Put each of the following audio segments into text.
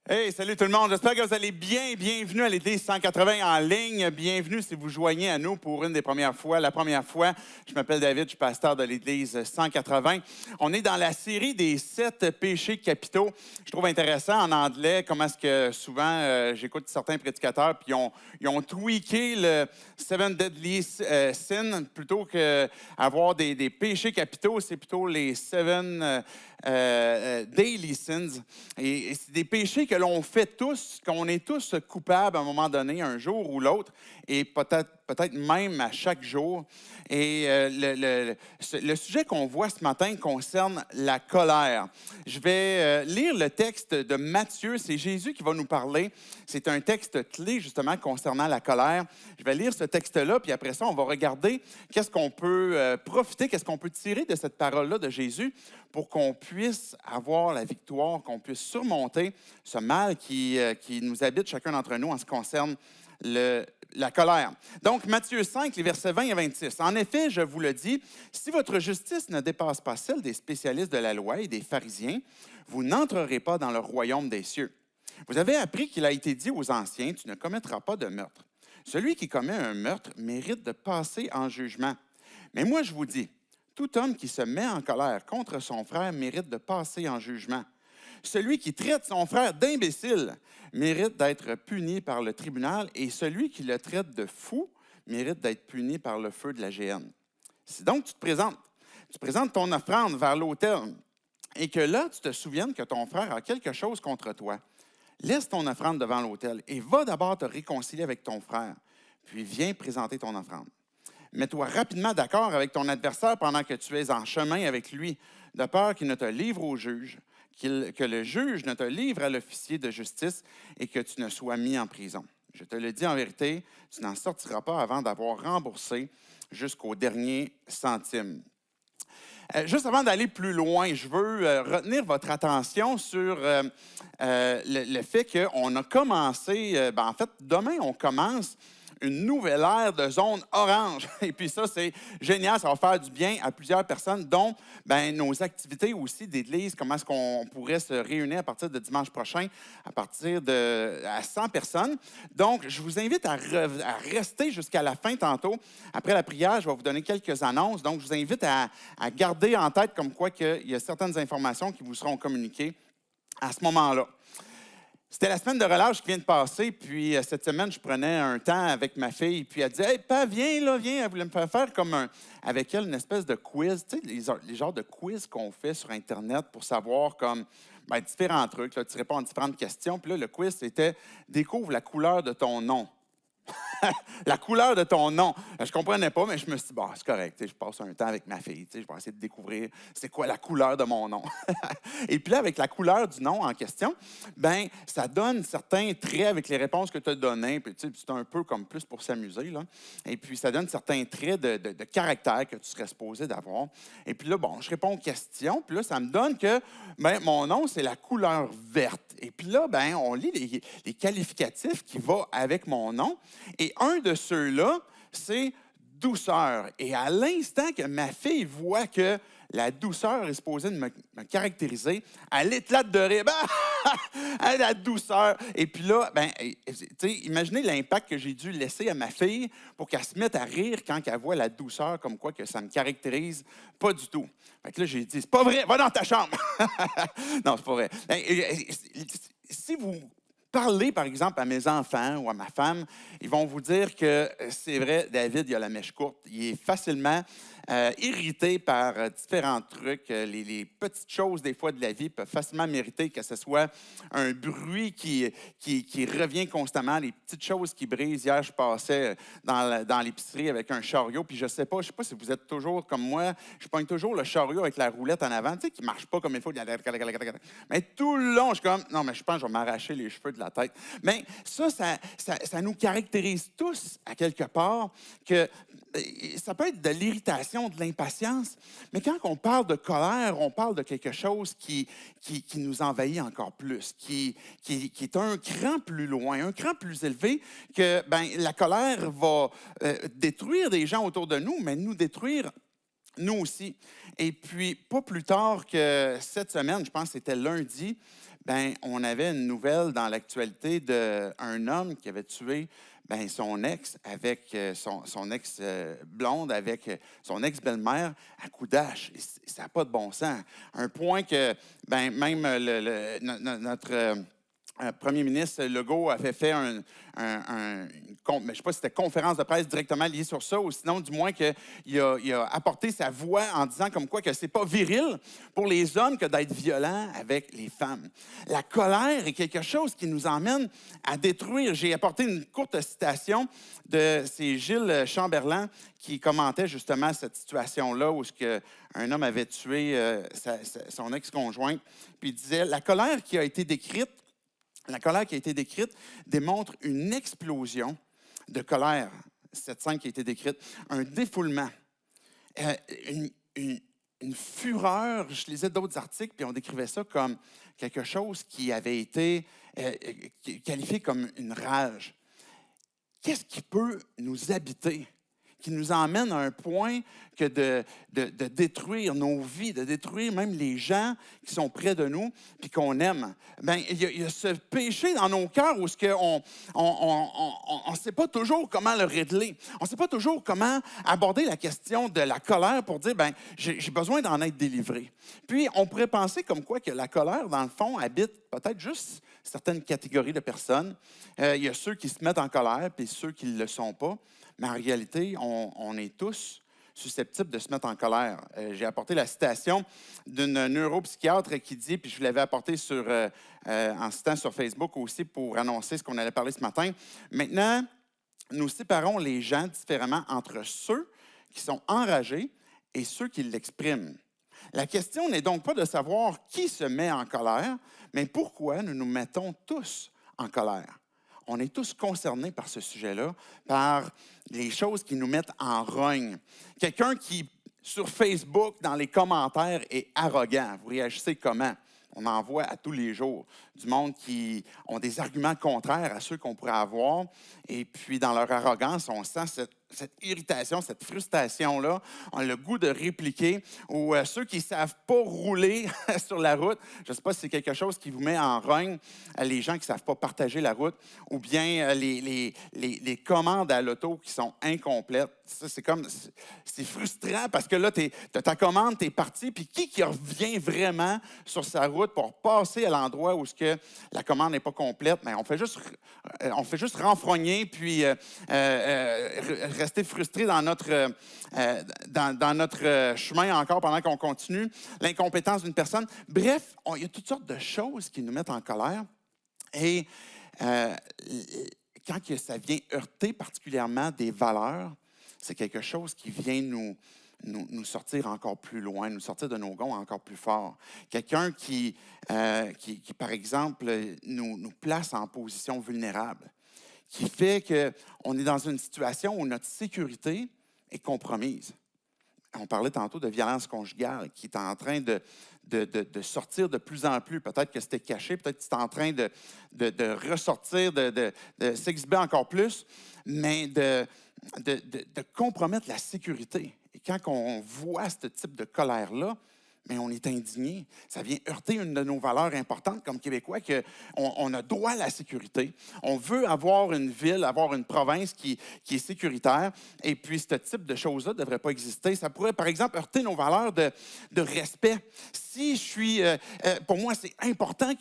Hey, salut tout le monde. J'espère que vous allez bien. Bienvenue à l'Église 180 en ligne. Bienvenue si vous joignez à nous pour une des premières fois. La première fois, je m'appelle David, je suis pasteur de l'Église 180. On est dans la série des 7 péchés capitaux. Je trouve intéressant en anglais comment est-ce que souvent j'écoute certains prédicateurs puis ils ont tweaké le Seven Deadly Sins plutôt qu'avoir des péchés capitaux, c'est plutôt les Seven Daily Sins. Et c'est des péchés que l'on fait tous, qu'on est tous coupables à un moment donné, un jour ou l'autre, et peut-être même à chaque jour. Et le sujet qu'on voit ce matin concerne la colère. Je vais lire le texte de Matthieu. C'est Jésus qui va nous parler. C'est un texte clé, justement, concernant la colère. Je vais lire ce texte-là, puis après ça, on va regarder qu'est-ce qu'on peut profiter, qu'est-ce qu'on peut tirer de cette parole-là de Jésus pour qu'on puisse avoir la victoire, qu'on puisse surmonter ce mal qui nous habite chacun d'entre nous en ce qui concerne la colère. Donc, Matthieu 5, les versets 20 et 26. En effet, je vous le dis, si votre justice ne dépasse pas celle des spécialistes de la loi et des pharisiens, vous n'entrerez pas dans le royaume des cieux. Vous avez appris qu'il a été dit aux anciens, tu ne commettras pas de meurtre. Celui qui commet un meurtre mérite de passer en jugement. Mais moi, je vous dis, tout homme qui se met en colère contre son frère mérite de passer en jugement. Celui qui traite son frère d'imbécile mérite d'être puni par le tribunal et celui qui le traite de fou mérite d'être puni par le feu de la géhenne. Si donc tu présentes ton offrande vers l'autel et que là tu te souviennes que ton frère a quelque chose contre toi, laisse ton offrande devant l'autel et va d'abord te réconcilier avec ton frère, puis viens présenter ton offrande. Mets-toi rapidement d'accord avec ton adversaire pendant que tu es en chemin avec lui, de peur qu'il ne te livre au juge, que le juge ne te livre à l'officier de justice et que tu ne sois mis en prison. Je te le dis en vérité, tu n'en sortiras pas avant d'avoir remboursé jusqu'au dernier centime. Juste avant d'aller plus loin, je veux retenir votre attention sur le fait qu'on a commencé, en fait, demain, on commence une nouvelle ère de zone orange. Et puis ça, c'est génial, ça va faire du bien à plusieurs personnes, dont nos activités aussi d'église, comment est-ce qu'on pourrait se réunir à partir de dimanche prochain, à 100 personnes. Donc, je vous invite à rester jusqu'à la fin tantôt. Après la prière, je vais vous donner quelques annonces. Donc, je vous invite à garder en tête comme quoi qu'il y a certaines informations qui vous seront communiquées à ce moment-là. C'était la semaine de relâche qui vient de passer, puis cette semaine, je prenais un temps avec ma fille, puis elle disait « Hey, pa, viens, là, viens. » Elle voulait me faire comme avec elle une espèce de quiz, tu sais, les genres de quiz qu'on fait sur Internet pour savoir comme différents trucs. Là, tu réponds à différentes questions, puis là, le quiz, c'était « Découvre la couleur de ton nom ». La couleur de ton nom. Je ne comprenais pas, mais je me suis dit, bon, c'est correct. Je passe un temps avec ma fille. Je vais essayer de découvrir c'est quoi la couleur de mon nom. Et puis là, avec la couleur du nom en question, ça donne certains traits avec les réponses que tu as données. Puis, c'est un peu comme plus pour s'amuser. Là. Et puis, ça donne certains traits de caractère que tu serais supposé d'avoir. Et puis là, bon, je réponds aux questions. Puis là, ça me donne que mon nom, c'est la couleur verte. Et puis là, on lit les qualificatifs qui vont avec mon nom. Et un de ceux-là, c'est douceur. Et à l'instant que ma fille voit que la douceur est supposée de me caractériser, elle éclate de rire. Elle a la douceur. Et puis là, imaginez l'impact que j'ai dû laisser à ma fille pour qu'elle se mette à rire quand elle voit la douceur, comme quoi que ça me caractérise pas du tout. Fait que là, j'ai dit, c'est pas vrai, va dans ta chambre. Non, c'est pas vrai. Si vous parlez, par exemple, à mes enfants ou à ma femme, ils vont vous dire que c'est vrai, David, il a la mèche courte. Il est facilement irrité par différents trucs. Les petites choses, des fois, de la vie peuvent facilement mériter que ce soit un bruit qui revient constamment, les petites choses qui brisent. Hier, je passais dans l'épicerie avec un chariot, puis je sais pas si vous êtes toujours comme moi, je pogne toujours le chariot avec la roulette en avant, tu sais, qui ne marche pas comme il faut. Mais tout le long, je suis comme, non, mais je pense que je vais m'arracher les cheveux de la tête. Mais ça nous caractérise tous, à quelque part, que ça peut être de l'irritation, de l'impatience, mais quand on parle de colère, on parle de quelque chose qui nous envahit encore plus, qui est un cran plus loin, un cran plus élevé, que la colère va détruire des gens autour de nous, mais nous détruire Nous aussi. Et puis, pas plus tard que cette semaine, je pense que c'était lundi, ben, on avait une nouvelle dans l'actualité d'un homme qui avait tué son ex avec son ex-blonde, avec son ex-belle-mère à coups d'hache. Et ça n'a pas de bon sens. Un point que même notre premier ministre Legault avait fait je ne sais pas si c'était conférence de presse directement liée sur ça, ou sinon, du moins, qu'il a apporté sa voix en disant comme quoi que ce n'est pas viril pour les hommes que d'être violents avec les femmes. La colère est quelque chose qui nous emmène à détruire. J'ai apporté une courte citation c'est Gilles Chamberlain qui commentait justement cette situation-là où un homme avait tué son ex-conjointe. Puis il disait, la colère qui a été décrite démontre une explosion de colère, cette scène qui a été décrite, un défoulement, une fureur. Je lisais d'autres articles, puis on décrivait ça comme quelque chose qui avait été qualifié comme une rage. Qu'est-ce qui peut nous habiter, qui nous emmène à un point que de détruire nos vies, de détruire même les gens qui sont près de nous puis qu'on aime? Il y a ce péché dans nos cœurs où on ne sait pas toujours comment le régler. On ne sait pas toujours comment aborder la question de la colère pour dire, j'ai besoin d'en être délivré. Puis, on pourrait penser comme quoi que la colère, dans le fond, habite peut-être juste certaines catégories de personnes. Il y a ceux qui se mettent en colère puis ceux qui ne le sont pas. Mais en réalité, on est tous susceptibles de se mettre en colère. J'ai apporté la citation d'une neuropsychiatre qui dit, puis je l'avais apporté en citant sur Facebook aussi pour annoncer ce qu'on allait parler ce matin. Maintenant, nous séparons les gens différemment entre ceux qui sont enragés et ceux qui l'expriment. La question n'est donc pas de savoir qui se met en colère, mais pourquoi nous nous mettons tous en colère. On est tous concernés par ce sujet-là, par les choses qui nous mettent en rogne. Quelqu'un qui, sur Facebook, dans les commentaires, est arrogant. Vous réagissez comment? On en voit à tous les jours du monde qui ont des arguments contraires à ceux qu'on pourrait avoir. Et puis, dans leur arrogance, on sent cette irritation, cette frustration-là. On a le goût de répliquer. Ou ceux qui ne savent pas rouler sur la route. Je ne sais pas si c'est quelque chose qui vous met en rogne, les gens qui ne savent pas partager la route. Ou bien les commandes à l'auto qui sont incomplètes. Ça, c'est frustrant parce que là, tu as ta commande, tu es parti. Puis qui revient vraiment sur sa route pour passer à l'endroit où la commande n'est pas complète? Mais on fait juste renfrogner puis rester frustré dans notre chemin encore pendant qu'on continue. L'incompétence d'une personne. Bref, il y a toutes sortes de choses qui nous mettent en colère. Et quand ça vient heurter particulièrement des valeurs, c'est quelque chose qui vient nous sortir encore plus loin, nous sortir de nos gonds encore plus fort. Quelqu'un qui par exemple, nous place en position vulnérable, qui fait qu'on est dans une situation où notre sécurité est compromise. On parlait tantôt de violence conjugale qui est en train de sortir de plus en plus. Peut-être que c'était caché, peut-être que c'est en train de ressortir, de s'exhiber encore plus, mais de compromettre la sécurité. Et quand on voit ce type de colère-là, mais on est indigné. Ça vient heurter une de nos valeurs importantes comme Québécois, qu'on a droit à la sécurité. On veut avoir une ville, avoir une province qui est sécuritaire. Et puis, ce type de choses-là ne devrait pas exister. Ça pourrait, par exemple, heurter nos valeurs de respect. Si je suis... pour moi, c'est important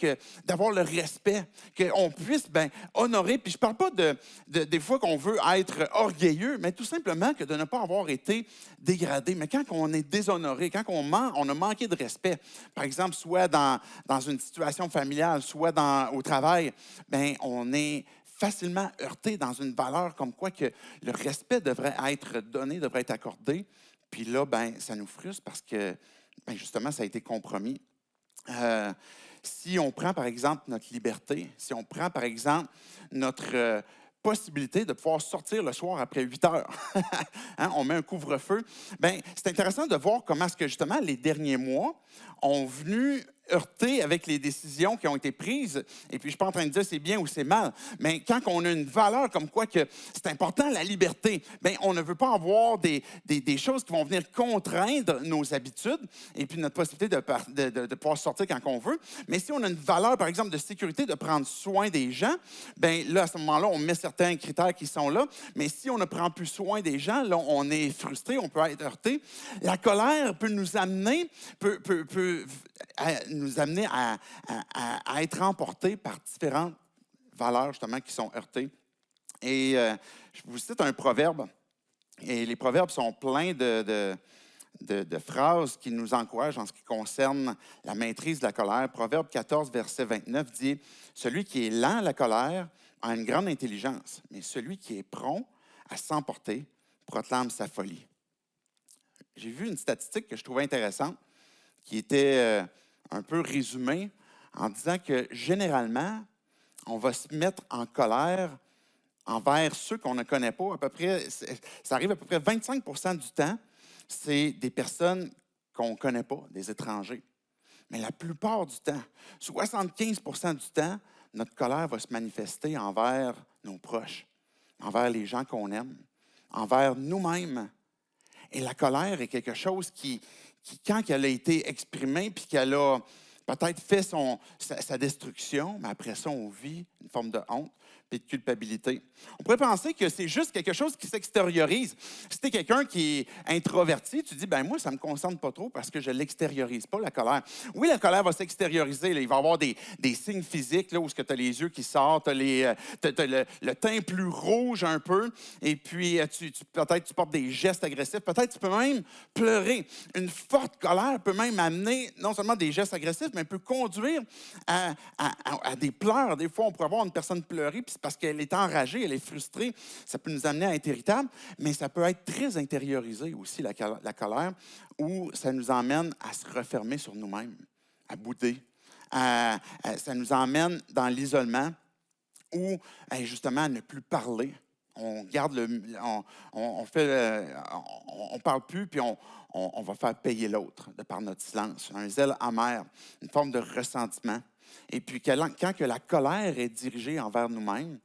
d'avoir le respect, qu'on puisse honorer. Puis je ne parle pas des fois qu'on veut être orgueilleux, mais tout simplement que de ne pas avoir été dégradé. Mais quand on est déshonoré, quand on a manqué de respect, par exemple, soit dans une situation familiale, soit au travail, on est facilement heurté dans une valeur comme quoi que le respect devrait être donné, devrait être accordé. Puis là, ça nous frustre parce que, justement, ça a été compromis. Si on prend, par exemple, notre liberté, si on prend, par exemple, notre possibilité de pouvoir sortir le soir après 8 heures, on met un couvre-feu, c'est intéressant de voir comment est-ce que, justement, les derniers mois ont venu heurté avec les décisions qui ont été prises. Et puis, je ne suis pas en train de dire c'est bien ou c'est mal, mais quand on a une valeur comme quoi que c'est important, la liberté, bien, on ne veut pas avoir des choses qui vont venir contraindre nos habitudes et puis notre possibilité de pouvoir sortir quand on veut. Mais si on a une valeur, par exemple, de sécurité, de prendre soin des gens, bien là, à ce moment-là, on met certains critères qui sont là. Mais si on ne prend plus soin des gens, là, on est frustré, on peut être heurté. La colère peut nous amener, à être emporté par différentes valeurs, justement, qui sont heurtées. Et je vous cite un proverbe. Et les proverbes sont pleins de phrases qui nous encouragent en ce qui concerne la maîtrise de la colère. Proverbe 14, verset 29 dit « Celui qui est lent à la colère a une grande intelligence, mais celui qui est prompt à s'emporter proclame sa folie. » J'ai vu une statistique que je trouvais intéressante, qui était un peu résumée en disant que généralement, on va se mettre en colère envers ceux qu'on ne connaît pas. À peu près, ça arrive à peu près 25 du temps, c'est des personnes qu'on ne connaît pas, des étrangers. Mais la plupart du temps, 75 du temps, notre colère va se manifester envers nos proches, envers les gens qu'on aime, envers nous-mêmes. Et la colère est quelque chose qui quand elle a été exprimée, puis qu'elle a peut-être fait sa destruction, mais après ça, on vit une forme de honte et de culpabilité. On pourrait penser que c'est juste quelque chose qui s'extériorise. Si tu es quelqu'un qui est introverti, tu dis, ben moi, ça ne me concerne pas trop parce que je ne l'extériorise pas, la colère. Oui, la colère va s'extérioriser. Là. Il va y avoir des signes physiques là, où tu as les yeux qui sortent, tu as le teint plus rouge un peu, et puis peut-être tu portes des gestes agressifs. Peut-être tu peux même pleurer. Une forte colère peut même amener non seulement des gestes agressifs, mais peut conduire à des pleurs. Des fois, on pourrait voir une personne pleurer, puis c'est parce qu'elle est enragée, elle est frustrée. Ça peut nous amener à être irritable, mais ça peut être très intériorisé aussi, la colère, où ça nous emmène à se refermer sur nous-mêmes, à bouder. Ça nous emmène dans l'isolement ou justement à ne plus parler. On garde on parle plus, puis on va faire payer l'autre de par notre silence. Un zèle amer, une forme de ressentiment. Et puis quand que la colère est dirigée envers nous-mêmes,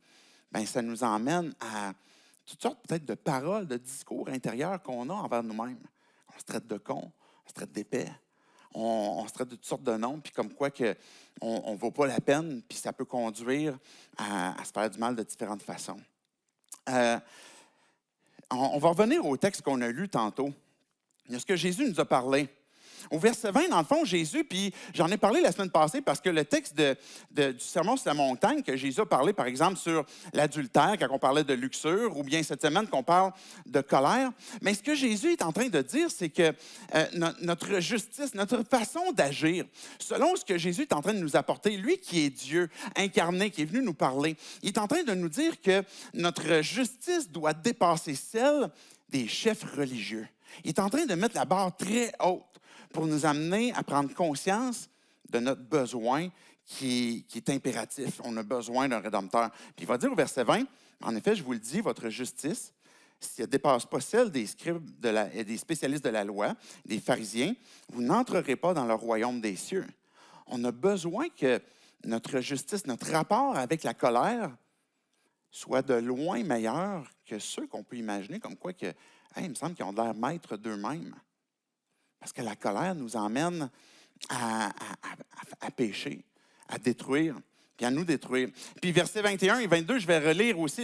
bien, ça nous emmène à toutes sortes peut-être de paroles, de discours intérieurs qu'on a envers nous-mêmes. On se traite de con, on se traite d'épais, on se traite de toutes sortes de noms, puis comme quoi que on ne vaut pas la peine, puis ça peut conduire à se faire du mal de différentes façons. On va revenir au texte qu'on a lu tantôt. Il y a ce que Jésus nous a parlé. Au verset 20, dans le fond, Jésus, puis j'en ai parlé la semaine passée parce que le texte du Sermon sur la montagne, que Jésus a parlé, par exemple, sur l'adultère, quand on parlait de luxure, ou bien cette semaine qu'on parle de colère. Mais ce que Jésus est en train de dire, c'est que notre justice, notre façon d'agir, selon ce que Jésus est en train de nous apporter, lui qui est Dieu incarné, qui est venu nous parler, il est en train de nous dire que notre justice doit dépasser celle des chefs religieux. Il est en train de mettre la barre très haute pour nous amener à prendre conscience de notre besoin qui est impératif. On a besoin d'un Rédempteur. Puis il va dire au verset 20, en effet, je vous le dis, votre justice, si elle ne dépasse pas celle des scribes et des spécialistes de la loi, des pharisiens, vous n'entrerez pas dans le royaume des cieux. On a besoin que notre justice, notre rapport avec la colère soit de loin meilleur que ceux qu'on peut imaginer, comme quoi que, il me semble qu'ils ont l'air maîtres d'eux-mêmes. Parce que la colère nous emmène à pécher, à détruire, puis à nous détruire. Puis versets 21 et 22, je vais relire aussi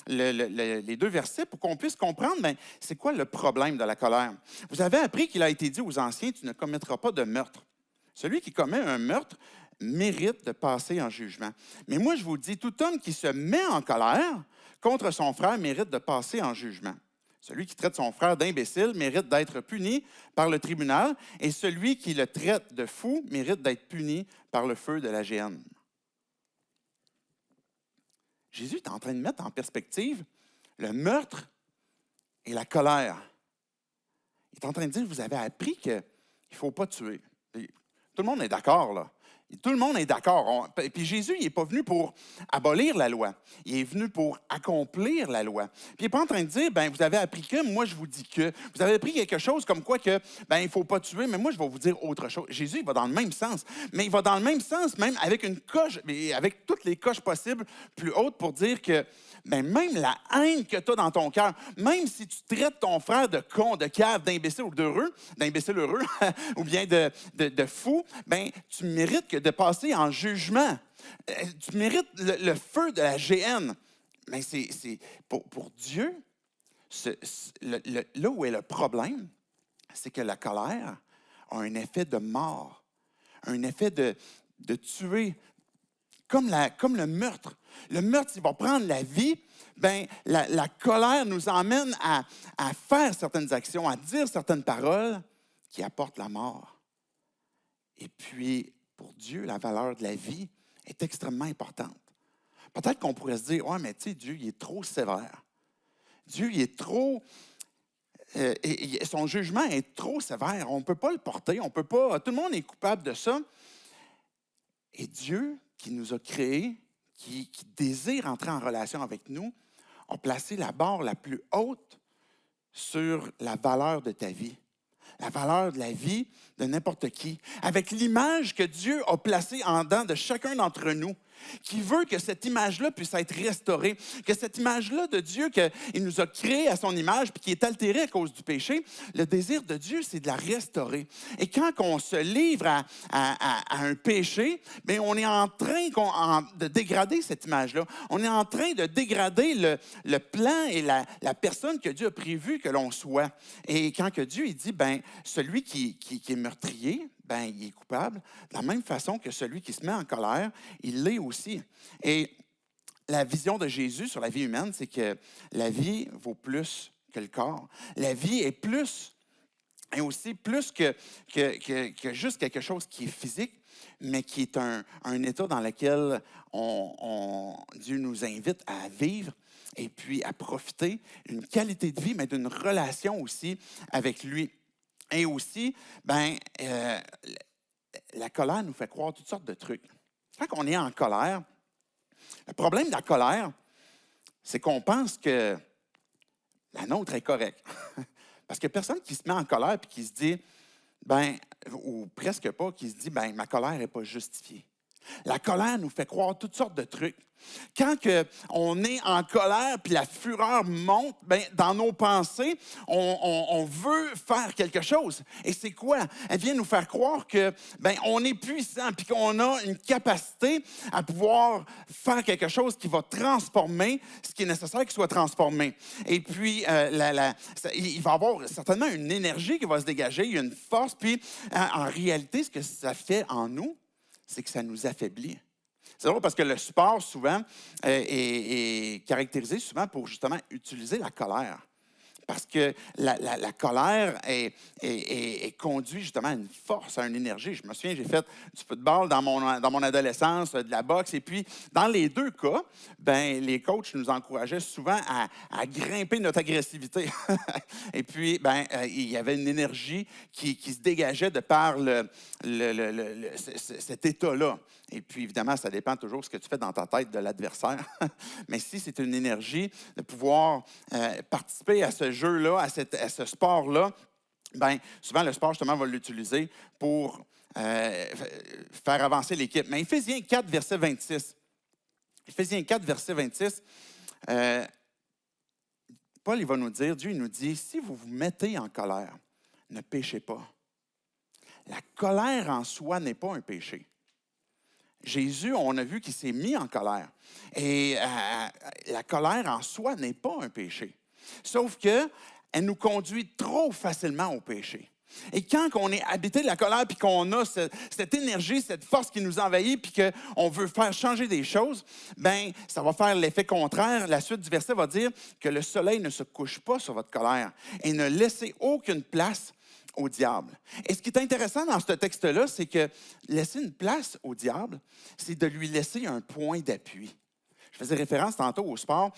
les deux versets pour qu'on puisse comprendre, mais c'est quoi le problème de la colère? Vous avez appris qu'il a été dit aux anciens, tu ne commettras pas de meurtre. Celui qui commet un meurtre mérite de passer en jugement. Mais moi, je vous dis, tout homme qui se met en colère contre son frère mérite de passer en jugement. Celui qui traite son frère d'imbécile mérite d'être puni par le tribunal et celui qui le traite de fou mérite d'être puni par le feu de la géhenne. Jésus est en train de mettre en perspective le meurtre et la colère. Il est en train de dire, vous avez appris qu'il ne faut pas tuer. Tout le monde est d'accord, là. Tout le monde est d'accord. Puis Jésus, il n'est pas venu pour abolir la loi. Il est venu pour accomplir la loi. Puis il n'est pas en train de dire, ben vous avez appris que, moi je vous dis que. Vous avez appris quelque chose comme quoi que, ben il ne faut pas tuer, mais moi je vais vous dire autre chose. Jésus, il va dans le même sens. Mais il va dans le même sens, même avec une coche, avec toutes les coches possibles plus hautes pour dire que, ben même la haine que tu as dans ton cœur, même si tu traites ton frère de con, de cave, d'imbécile ou d'heureux, d'imbécile heureux, ou bien de fou, ben tu mérites de passer en jugement. Tu mérites le feu de la géhenne. Mais c'est pour Dieu, là où est le problème, c'est que la colère a un effet de mort, un effet de tuer, comme le meurtre. Le meurtre, il va prendre la vie. Bien, la colère nous emmène à faire certaines actions, à dire certaines paroles qui apportent la mort. Et puis, pour Dieu, la valeur de la vie est extrêmement importante. Peut-être qu'on pourrait se dire, ouais, mais tu sais, Dieu, il est trop sévère. Dieu, il est trop... son jugement est trop sévère. On ne peut pas le porter. On peut pas... Tout le monde est coupable de ça. Et Dieu, qui nous a créés, qui désire entrer en relation avec nous, a placé la barre la plus haute sur la valeur de ta vie. La valeur de la vie de n'importe qui, avec l'image que Dieu a placée en dedans de chacun d'entre nous, qui veut que cette image-là puisse être restaurée, que cette image-là de Dieu qu'il nous a créée à son image puis qui est altérée à cause du péché, le désir de Dieu, c'est de la restaurer. Et quand on se livre à un péché, bien, on est en train de dégrader cette image-là. On est en train de dégrader le plan et la personne que Dieu a prévu que l'on soit. Et quand que Dieu il dit, bien, celui qui est meurtrier, ben, il est coupable, de la même façon que celui qui se met en colère, il l'est aussi. Et la vision de Jésus sur la vie humaine, c'est que la vie vaut plus que le corps. La vie est plus, et aussi plus que juste quelque chose qui est physique, mais qui est un état dans lequel Dieu nous invite à vivre et puis à profiter d'une qualité de vie, mais d'une relation aussi avec lui. Et aussi, ben, la colère nous fait croire toutes sortes de trucs. Quand on est en colère, le problème de la colère, c'est qu'on pense que la nôtre est correcte. Parce que personne qui se met en colère et qui se dit, ben, ou presque pas, qui se dit, ben, ma colère n'est pas justifiée. La colère nous fait croire toutes sortes de trucs. Quand on est en colère puis la fureur monte, bien, dans nos pensées, on veut faire quelque chose. Et c'est quoi? Elle vient nous faire croire que bien, on est puissant puis qu'on a une capacité à pouvoir faire quelque chose qui va transformer ce qui est nécessaire qu'il soit transformé. Et puis, il va y avoir certainement une énergie qui va se dégager, il y a une force. Puis, en réalité, ce que ça fait en nous, c'est que ça nous affaiblit. C'est drôle parce que le sport, souvent, est caractérisé souvent pour justement utiliser la colère. Parce que la colère est conduite justement à une force, à une énergie. Je me souviens, j'ai fait du football dans mon adolescence, de la boxe. Et puis, dans les deux cas, ben, les coachs nous encourageaient souvent à grimper notre agressivité. Et puis, ben, il y avait une énergie qui se dégageait de par cet état-là. Et puis, évidemment, ça dépend toujours de ce que tu fais dans ta tête de l'adversaire. Mais si c'est une énergie de pouvoir participer à ce jeu-là, à ce sport-là, bien, souvent, le sport, justement, va l'utiliser pour faire avancer l'équipe. Mais Éphésiens 4, verset 26. Éphésiens 4, verset 26, Paul, il va nous dire, Dieu, il nous dit, si vous vous mettez en colère, ne péchez pas. La colère en soi n'est pas un péché. Jésus, on a vu qu'il s'est mis en colère. Et la colère en soi n'est pas un péché. Sauf qu'elle nous conduit trop facilement au péché. Et quand on est habité de la colère, puis qu'on a cette énergie, cette force qui nous envahit, puis qu'on veut faire changer des choses, bien, ça va faire l'effet contraire. La suite du verset va dire que le soleil ne se couche pas sur votre colère et ne laissez aucune place au diable. Et ce qui est intéressant dans ce texte-là, c'est que laisser une place au diable, c'est de lui laisser un point d'appui. Je Je faisais référence tantôt au sport.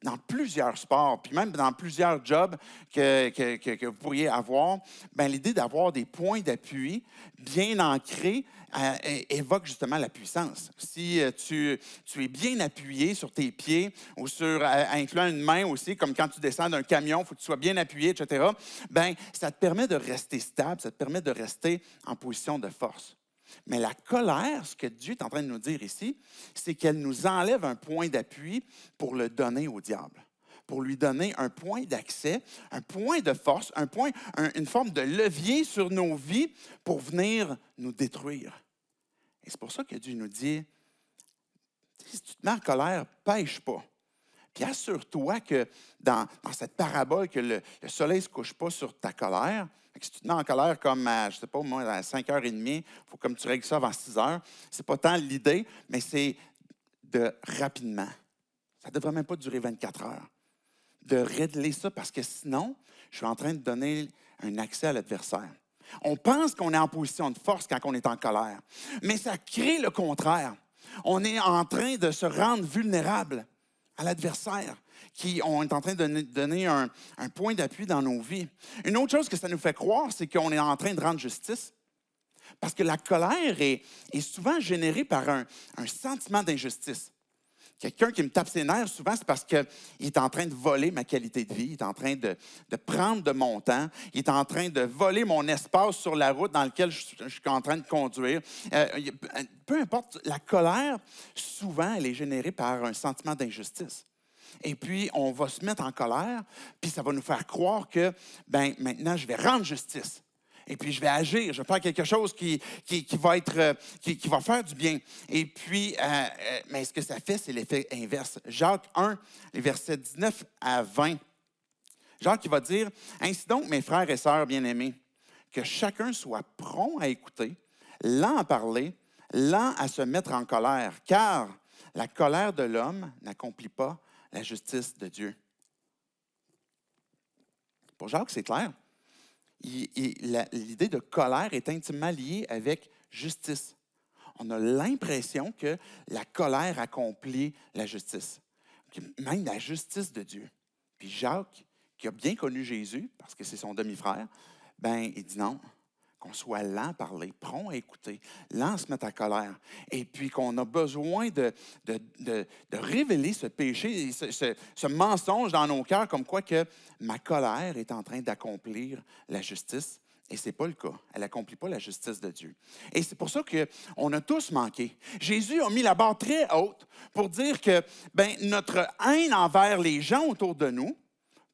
Dans plusieurs sports, puis même dans plusieurs jobs que vous pourriez avoir, bien, l'idée d'avoir des points d'appui bien ancrés évoque justement la puissance. Si tu es bien appuyé sur tes pieds ou incluant une main aussi, comme quand tu descends d'un camion, il faut que tu sois bien appuyé, etc., bien, ça te permet de rester stable, ça te permet de rester en position de force. Mais la colère, ce que Dieu est en train de nous dire ici, c'est qu'elle nous enlève un point d'appui pour le donner au diable, pour lui donner un point d'accès, un point de force, une forme de levier sur nos vies pour venir nous détruire. Et c'est pour ça que Dieu nous dit, si tu te mets en colère, pêche pas. Puis assure-toi que dans cette parabole, que le soleil ne se couche pas sur ta colère. Si tu te mets en colère comme, je ne sais pas, moi, à 5h30, il faut comme tu règles ça avant 6h. Ce n'est pas tant l'idée, mais c'est de rapidement. Ça ne devrait même pas durer 24 heures. De régler ça parce que sinon, je suis en train de donner un accès à l'adversaire. On pense qu'on est en position de force quand on est en colère, mais ça crée le contraire. On est en train de se rendre vulnérable à l'adversaire, qui est en train de donner un point d'appui dans nos vies. Une autre chose que ça nous fait croire, c'est qu'on est en train de rendre justice. Parce que la colère est souvent générée par un sentiment d'injustice. Quelqu'un qui me tape ses nerfs, souvent, c'est parce qu'il est en train de voler ma qualité de vie, il est en train de prendre de mon temps, il est en train de voler mon espace sur la route dans laquelle je suis en train de conduire. Peu importe, la colère, souvent, elle est générée par un sentiment d'injustice. Et puis, on va se mettre en colère, puis ça va nous faire croire que, maintenant, je vais rendre justice. Et puis, je vais agir, je vais faire quelque chose qui va faire du bien. Et puis, mais ce que ça fait, c'est l'effet inverse. Jacques 1, les versets 19 à 20. Jacques, il va dire, « Ainsi donc, mes frères et sœurs bien-aimés, que chacun soit prompt à écouter, lent à parler, lent à se mettre en colère, car la colère de l'homme n'accomplit pas la justice de Dieu. » Pour Jacques, c'est clair. L'idée de colère est intimement liée avec justice. On a l'impression que la colère accomplit la justice, même la justice de Dieu. Puis Jacques, qui a bien connu Jésus, parce que c'est son demi-frère, il dit non, qu'on soit lent à parler, prompt à écouter, lent à se mettre en colère, et puis qu'on a besoin de révéler ce péché, ce mensonge dans nos cœurs, comme quoi que ma colère est en train d'accomplir la justice, et ce n'est pas le cas. Elle n'accomplit pas la justice de Dieu. Et c'est pour ça qu'on a tous manqué. Jésus a mis la barre très haute pour dire que notre haine envers les gens autour de nous,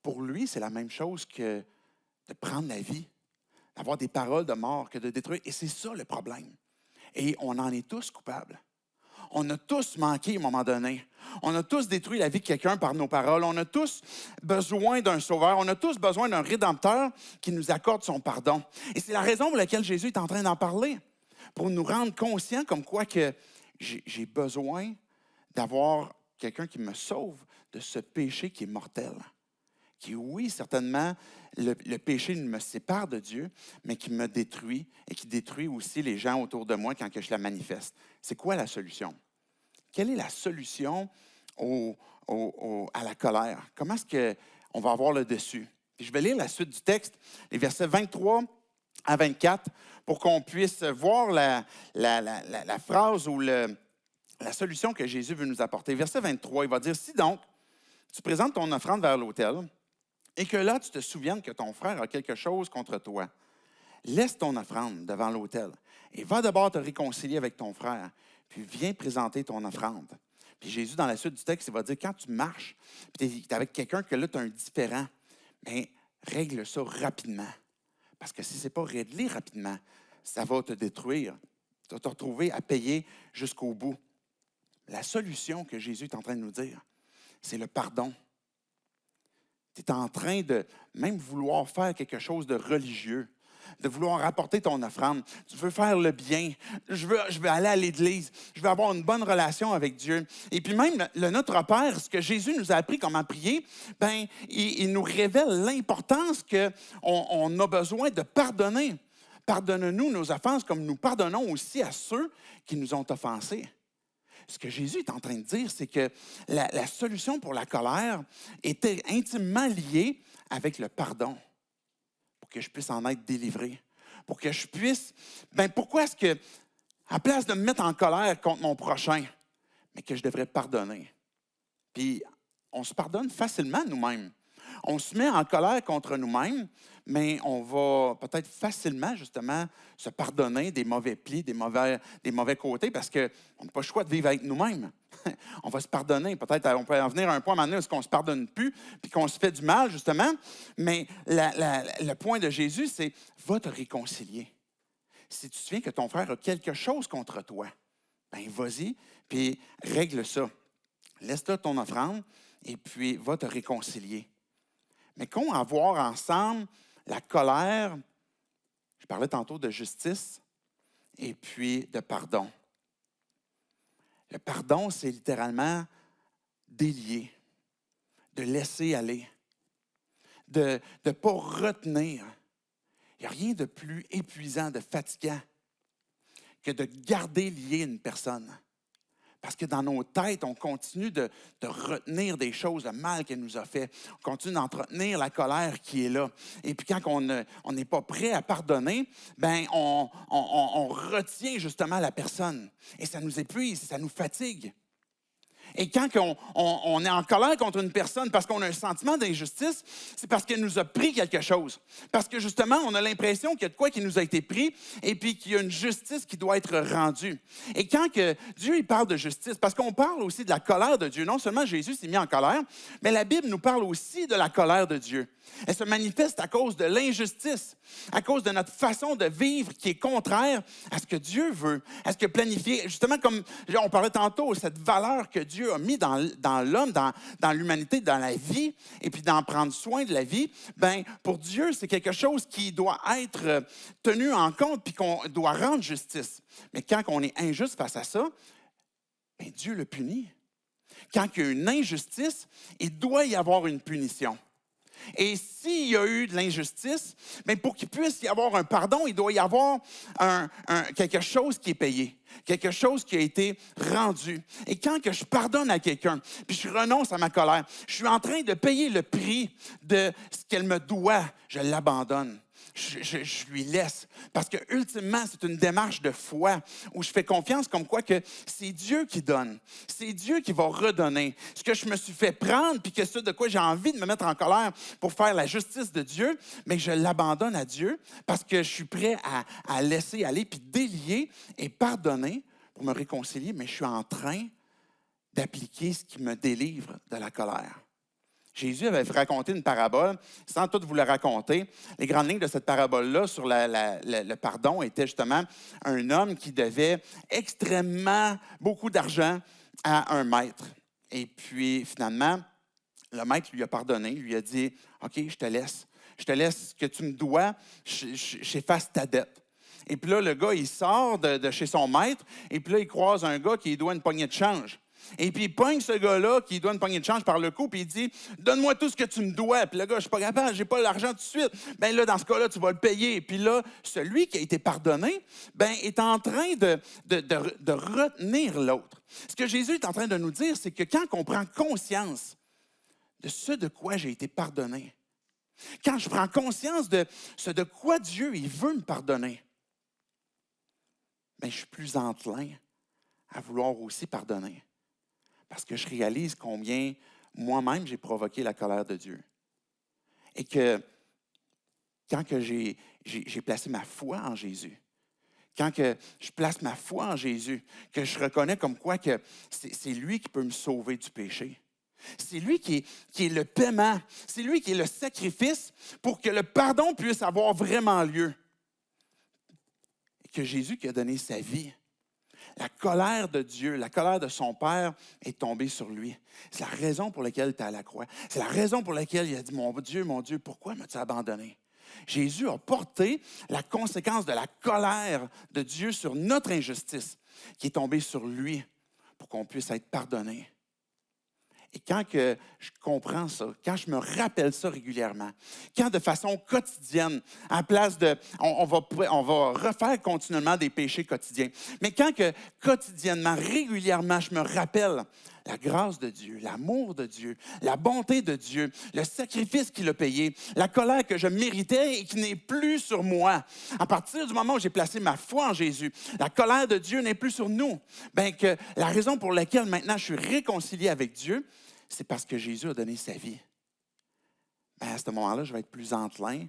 pour lui, c'est la même chose que de prendre la vie, d'avoir des paroles de mort, que de détruire. Et c'est ça le problème. Et on en est tous coupables. On a tous manqué à un moment donné. On a tous détruit la vie de quelqu'un par nos paroles. On a tous besoin d'un sauveur. On a tous besoin d'un rédempteur qui nous accorde son pardon. Et c'est la raison pour laquelle Jésus est en train d'en parler. Pour nous rendre conscients comme quoi que j'ai besoin d'avoir quelqu'un qui me sauve de ce péché qui est mortel. Qui, oui, certainement, le péché me sépare de Dieu, mais qui me détruit et qui détruit aussi les gens autour de moi quand que je la manifeste. C'est quoi la solution? Quelle est la solution à la colère? Comment est-ce qu'on va avoir le dessus? Puis je vais lire la suite du texte, les versets 23 à 24, pour qu'on puisse voir la phrase ou la solution que Jésus veut nous apporter. Verset 23, il va dire, « Si donc, tu présentes ton offrande vers l'autel, et que là, tu te souviennes que ton frère a quelque chose contre toi, laisse ton offrande devant l'autel et va d'abord te réconcilier avec ton frère, puis viens présenter ton offrande. » Puis Jésus, dans la suite du texte, il va dire, quand tu marches, puis tu es avec quelqu'un que là, tu as un différend, mais règle ça rapidement. Parce que si ce n'est pas réglé rapidement, ça va te détruire. Tu vas te retrouver à payer jusqu'au bout. La solution que Jésus est en train de nous dire, c'est le pardon. Tu es en train de même vouloir faire quelque chose de religieux, de vouloir apporter ton offrande. Tu veux faire le bien. Je veux aller à l'Église. Je veux avoir une bonne relation avec Dieu. Et puis même le Notre Père, ce que Jésus nous a appris comment prier, il nous révèle l'importance qu'on a besoin de pardonner. Pardonne-nous nos offenses comme nous pardonnons aussi à ceux qui nous ont offensés. Ce que Jésus est en train de dire, c'est que la solution pour la colère était intimement liée avec le pardon, pour que je puisse en être délivré, pour que je puisse... pourquoi est-ce que, à place de me mettre en colère contre mon prochain, mais que je devrais pardonner? Puis, on se pardonne facilement nous-mêmes. On se met en colère contre nous-mêmes, mais on va peut-être facilement, justement, se pardonner des mauvais plis, des mauvais côtés, parce qu'on n'a pas le choix de vivre avec nous-mêmes. On va se pardonner. Peut-être on peut en venir à un point à un moment donné où on ne se pardonne plus, puis qu'on se fait du mal, justement. Mais le point de Jésus, c'est « va te réconcilier ». Si tu te souviens que ton frère a quelque chose contre toi, vas-y, puis règle ça. Laisse là ton offrande, et puis va te réconcilier. Mais qu'on avoir ensemble la colère, je parlais tantôt de justice, et puis de pardon. Le pardon, c'est littéralement délier, de laisser aller, de ne pas retenir. Il n'y a rien de plus épuisant, de fatigant que de garder lié une personne. Parce que dans nos têtes, on continue de retenir des choses, le mal qu'elle nous a fait. On continue d'entretenir la colère qui est là. Et puis quand on n'est pas prêt à pardonner, on retient justement la personne. Et ça nous épuise, ça nous fatigue. Et quand on est en colère contre une personne parce qu'on a un sentiment d'injustice, c'est parce qu'elle nous a pris quelque chose. Parce que justement, on a l'impression qu'il y a de quoi qui nous a été pris et puis qu'il y a une justice qui doit être rendue. Et quand que Dieu il parle de justice, parce qu'on parle aussi de la colère de Dieu, non seulement Jésus s'est mis en colère, mais la Bible nous parle aussi de la colère de Dieu. Elle se manifeste à cause de l'injustice, à cause de notre façon de vivre qui est contraire à ce que Dieu veut, à ce que planifié. Justement, comme on parlait tantôt, cette valeur que Dieu a mis dans l'homme, dans l'humanité, dans la vie, et puis d'en prendre soin de la vie, pour Dieu, c'est quelque chose qui doit être tenu en compte puis qu'on doit rendre justice. Mais quand on est injuste face à ça, Dieu le punit. Quand il y a une injustice, il doit y avoir une punition. Et s'il y a eu de l'injustice, pour qu'il puisse y avoir un pardon, il doit y avoir quelque chose qui est payé, quelque chose qui a été rendu. Et quand que je pardonne à quelqu'un, puis je renonce à ma colère, je suis en train de payer le prix de ce qu'elle me doit, je l'abandonne. Je lui laisse. Parce que ultimement, c'est une démarche de foi où je fais confiance comme quoi que c'est Dieu qui donne. C'est Dieu qui va redonner. Ce que je me suis fait prendre, puis que ce de quoi j'ai envie de me mettre en colère pour faire la justice de Dieu, mais je l'abandonne à Dieu parce que je suis prêt à laisser aller, puis délier et pardonner pour me réconcilier, mais je suis en train d'appliquer ce qui me délivre de la colère. Jésus avait raconté une parabole, sans tout vous la raconter. Les grandes lignes de cette parabole-là sur le pardon étaient justement un homme qui devait extrêmement beaucoup d'argent à un maître. Et puis, finalement, le maître lui a pardonné, lui a dit « OK, je te laisse ce que tu me dois, j'efface ta dette. » Et puis là, le gars, il sort de chez son maître, et puis là, il croise un gars qui lui doit une poignée de change. Et puis, il pogne ce gars-là qui doit une poignée de change par le cou, puis il dit « Donne-moi tout ce que tu me dois. » Puis le gars « Je suis pas capable, j'ai pas l'argent tout de suite. » Là, dans ce cas-là, tu vas le payer. Puis là, celui qui a été pardonné, est en train de retenir l'autre. Ce que Jésus est en train de nous dire, c'est que quand on prend conscience de ce de quoi j'ai été pardonné, quand je prends conscience de ce de quoi Dieu il veut me pardonner, je suis plus enclin à vouloir aussi pardonner. Parce que je réalise combien moi-même j'ai provoqué la colère de Dieu. Et que quand que j'ai placé ma foi en Jésus, quand que je place ma foi en Jésus, que je reconnais comme quoi que c'est lui qui peut me sauver du péché. C'est lui qui est le paiement. C'est lui qui est le sacrifice pour que le pardon puisse avoir vraiment lieu. Et que Jésus qui a donné sa vie. La colère de Dieu, la colère de son Père est tombée sur lui. C'est la raison pour laquelle tu es à la croix. C'est la raison pour laquelle il a dit, mon Dieu, pourquoi m'as-tu abandonné? Jésus a porté la conséquence de la colère de Dieu sur notre injustice qui est tombée sur lui pour qu'on puisse être pardonné. Et quand que je comprends ça, quand je me rappelle ça régulièrement, quand de façon quotidienne, en place de... On va refaire continuellement des péchés quotidiens, mais quand que quotidiennement, régulièrement, je me rappelle la grâce de Dieu, l'amour de Dieu, la bonté de Dieu, le sacrifice qu'il a payé, la colère que je méritais et qui n'est plus sur moi. À partir du moment où j'ai placé ma foi en Jésus, la colère de Dieu n'est plus sur nous. Bien que la raison pour laquelle maintenant je suis réconcilié avec Dieu, c'est parce que Jésus a donné sa vie. Bien, à ce moment-là, je vais être plus enclin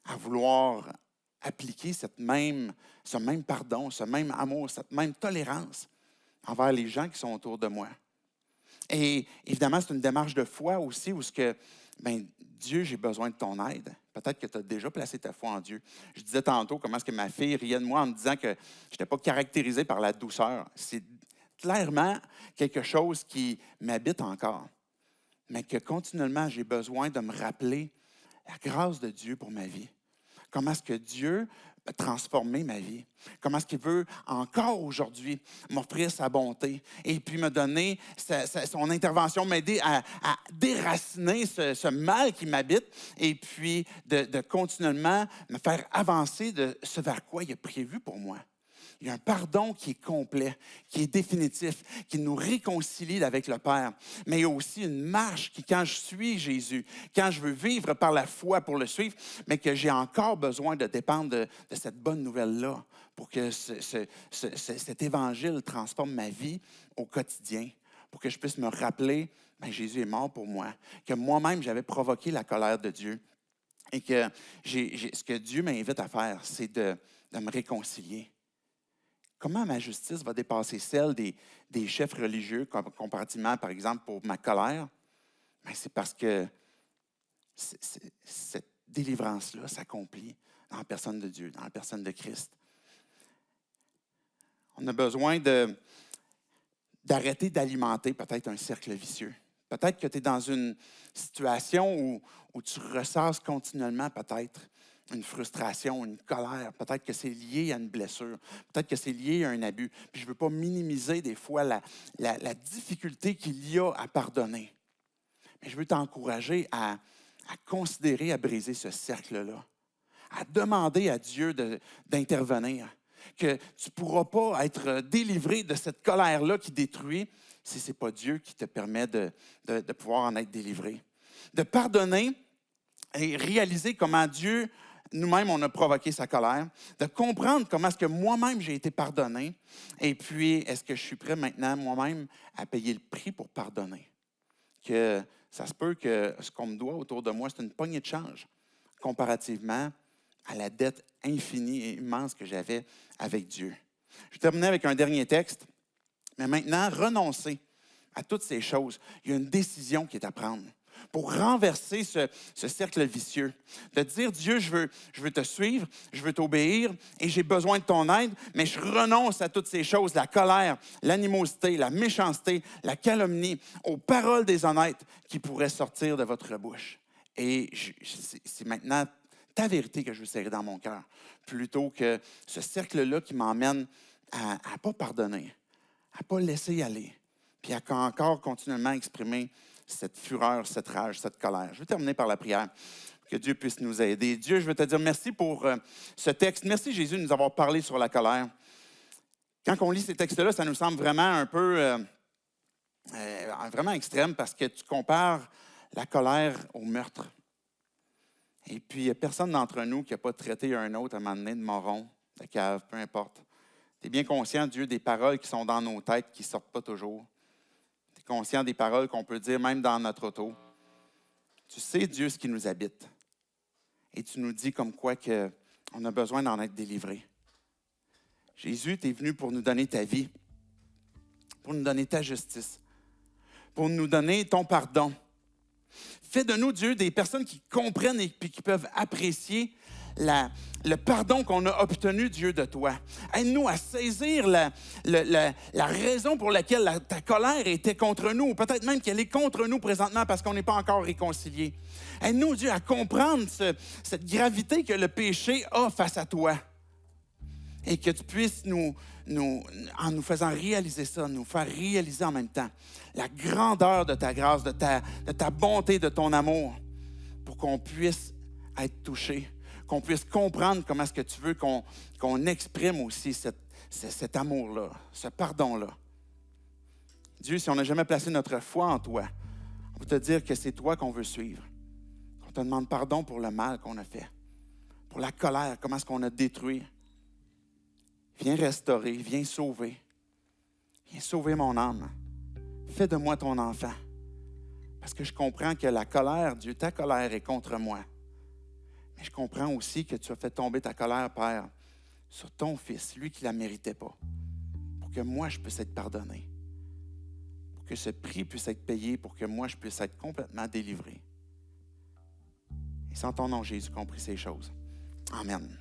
à vouloir appliquer ce même pardon, ce même amour, cette même tolérance envers les gens qui sont autour de moi. Et évidemment, c'est une démarche de foi aussi où Dieu, j'ai besoin de ton aide. Peut-être que tu as déjà placé ta foi en Dieu. Je disais tantôt comment est-ce que ma fille riait de moi en me disant que je n'étais pas caractérisé par la douceur. C'est clairement quelque chose qui m'habite encore, mais que continuellement, j'ai besoin de me rappeler la grâce de Dieu pour ma vie. Comment est-ce que Dieu a transformé ma vie? Comment est-ce qu'il veut encore aujourd'hui m'offrir sa bonté et puis me donner son intervention, m'aider à déraciner ce mal qui m'habite et puis de continuellement me faire avancer de ce vers quoi il a prévu pour moi. Il y a un pardon qui est complet, qui est définitif, qui nous réconcilie avec le Père. Mais il y a aussi une marche qui, quand je suis Jésus, quand je veux vivre par la foi pour le suivre, mais que j'ai encore besoin de dépendre de cette bonne nouvelle-là pour que cet évangile transforme ma vie au quotidien, pour que je puisse me rappeler, bien, Jésus est mort pour moi, que moi-même, j'avais provoqué la colère de Dieu et que ce que Dieu m'invite à faire, c'est de me réconcilier. Comment ma justice va dépasser celle des chefs religieux, comparativement, par exemple, pour ma colère? Bien, c'est parce que cette délivrance-là s'accomplit dans la personne de Dieu, dans la personne de Christ. On a besoin d'arrêter d'alimenter peut-être un cercle vicieux. Peut-être que tu es dans une situation où tu ressasses continuellement peut-être une frustration, une colère. Peut-être que c'est lié à une blessure. Peut-être que c'est lié à un abus. Puis je ne veux pas minimiser des fois la difficulté qu'il y a à pardonner. Mais je veux t'encourager à considérer, à briser ce cercle-là, à demander à Dieu d'intervenir, que tu ne pourras pas être délivré de cette colère-là qui détruit si ce n'est pas Dieu qui te permet de pouvoir en être délivré. De pardonner et réaliser comment Dieu, nous-mêmes, on a provoqué sa colère, de comprendre comment est-ce que moi-même j'ai été pardonné, et puis est-ce que je suis prêt maintenant moi-même à payer le prix pour pardonner. Que ça se peut que ce qu'on me doit autour de moi, c'est une poignée de change comparativement à la dette infinie et immense que j'avais avec Dieu. Je vais terminer avec un dernier texte. Mais maintenant, renoncer à toutes ces choses, il y a une décision qui est à prendre pour renverser ce cercle vicieux. De dire, Dieu, je veux te suivre, je veux t'obéir et j'ai besoin de ton aide, mais je renonce à toutes ces choses, la colère, l'animosité, la méchanceté, la calomnie, aux paroles déshonnêtes qui pourraient sortir de votre bouche. Et c'est maintenant ta vérité que je veux serrer dans mon cœur, plutôt que ce cercle-là qui m'emmène à ne pas pardonner, à ne pas laisser aller, puis à encore continuellement exprimer cette fureur, cette rage, cette colère. Je vais terminer par la prière, que Dieu puisse nous aider. Dieu, je veux te dire merci pour ce texte. Merci, Jésus, de nous avoir parlé sur la colère. Quand on lit ces textes-là, ça nous semble vraiment un peu vraiment extrême parce que tu compares la colère au meurtre. Et puis, il n'y a personne d'entre nous qui n'a pas traité un autre à un moment donné de moron, de cave, peu importe. Tu es bien conscient, Dieu, des paroles qui sont dans nos têtes qui ne sortent pas toujours. Tu es conscient des paroles qu'on peut dire même dans notre auto. Tu sais, Dieu, ce qui nous habite. Et tu nous dis comme quoi qu'on a besoin d'en être délivré. Jésus, tu es venu pour nous donner ta vie, pour nous donner ta justice, pour nous donner ton pardon. Fais de nous, Dieu, des personnes qui comprennent et qui peuvent apprécier le pardon qu'on a obtenu, Dieu, de toi. Aide-nous à saisir la raison pour laquelle ta colère était contre nous, ou peut-être même qu'elle est contre nous présentement parce qu'on n'est pas encore réconciliés. Aide-nous, Dieu, à comprendre cette gravité que le péché a face à toi. Et que tu puisses en nous faisant réaliser ça, nous faire réaliser en même temps la grandeur de ta grâce, de ta bonté, de ton amour, pour qu'on puisse être touché, qu'on puisse comprendre comment est-ce que tu veux qu'on exprime aussi cet amour-là, ce pardon-là. Dieu, si on n'a jamais placé notre foi en toi, on veut te dire que c'est toi qu'on veut suivre. On te demande pardon pour le mal qu'on a fait, pour la colère, comment est-ce qu'on a détruit. Viens restaurer, viens sauver. Viens sauver mon âme. Fais de moi ton enfant. Parce que je comprends que la colère, Dieu, ta colère est contre moi. Mais je comprends aussi que tu as fait tomber ta colère, Père, sur ton Fils, lui qui ne la méritait pas, pour que moi, je puisse être pardonné, pour que ce prix puisse être payé, pour que moi, je puisse être complètement délivré. Et c'est en ton nom, Jésus, qu'on prie ces choses. Amen.